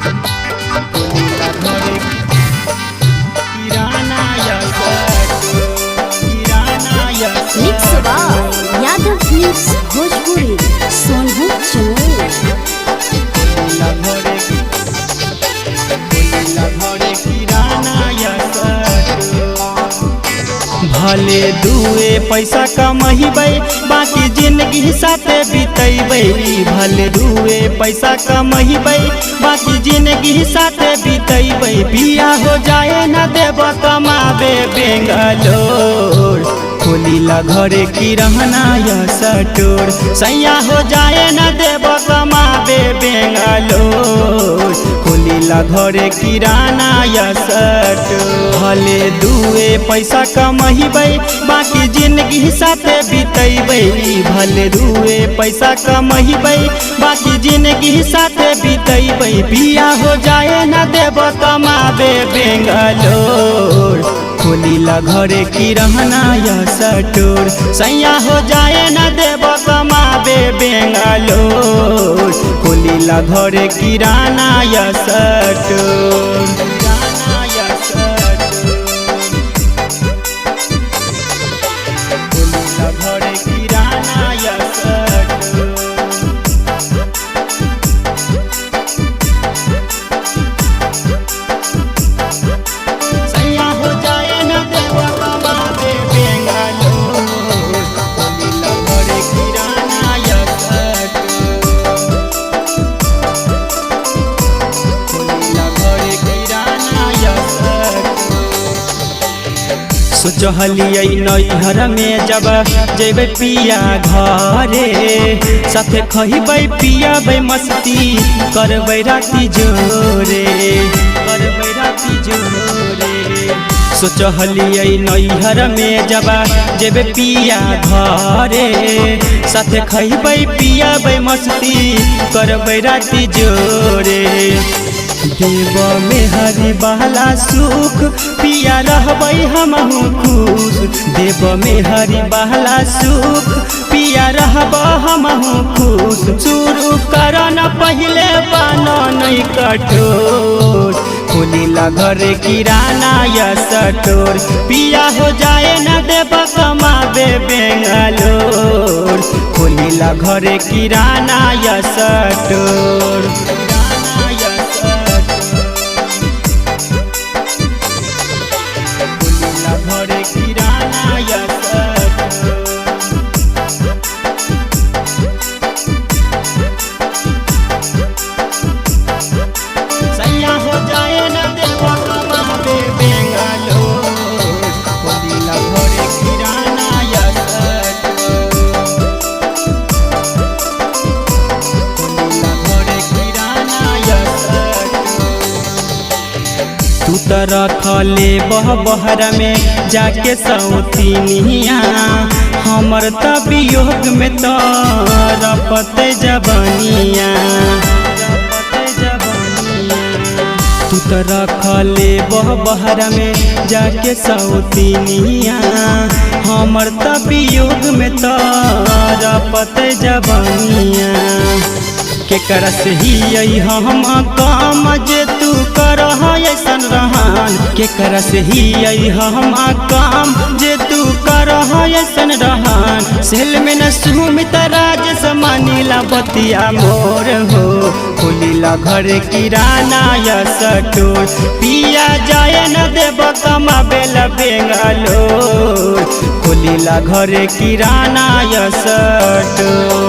खोलिला घरे किराना या किराना या mix by Yadav films Bhojpuri Sonbhadra channel. खोलिला घरे किराना या भले दुए पैसा कमैबै बाकी जिंदगी साथे बितैबै। भले दुए पैसा कमैबै बाकी जिंदगी साथे बितैबै। बिया हो जाए न देब कमाबे बेंगलोर। खोलिला घरे किराना या स्टोर। सैया हो जाए न देब कमाबे बेंगलोर। खोलिला घरे किराना या स्टोर। भले दुए पैसा कमैबै बाकी जिंदगी साथे बितैबै। भले दुए पैसा कमैबै बाकी जिंदगी साथे बितैबै। बिया हो जाए न देब कमाबे बेंगलोर। खोलिला घरे किराना या स्टोर। सैया हो जाए न देब कमाबे बेंगलोर। खोलिला घरे किराना या स्टोर। किराना या स्टोर। खोलिला घरे किराना या स्टोर। सैया हो जाए न देब कमाबे बेंगलोर। खोलिला घरे किराना या स्टोर। खोलिला घरे किराना या स्टोर। सोचलियै नैहर में जब जेबै पिया घरे साथे खइबै पियाबै मस्ती करबै राति जोरे। करबै राति जोरे। सोचलियै नैहर में जब जेबै पिया घरे साथे खइबै पियाबै मस्ती करबै राति जोरे। देव में हरि बहला सुख पिया रहबै हमहु खुश। देव में हरि बहला सुख पिया रहब हमहु खुश। शुरू कर न पहले बनो नहीं कठोर। खोलिला घरे किराना या स्टोर। पिया हो जाए न देब कमाबे बेंगलोर। खोलिला घरे किराना या स्टोर। किराना या खोलिला घरे किराना या स्टोर। सैया हो जाए न देब कमाबे बेंगलोर। खोलिला घरे किराना या स्टोर। खोलिला घरे किराना या स्टोर। तू तो रखले बहर में जाके सौतीनिया हमर तब योग में तो रपते जबनिया। तू तो रखले बहर में जाके सौतीनिया हमर तब योग में तो रपते जबनिया। के करस ही हम काम जे तू करह ऐसन रहन। के करस ही हम काम जे तू करह ऐसन रहन। सेल में न सुमित राज समानीला बतिया मोर हो। खोलिला घरे किराना या स्टोर। पिया जाए न देब कमाबे बेंगलोर। खोलिला घरे किराना या स्टोर।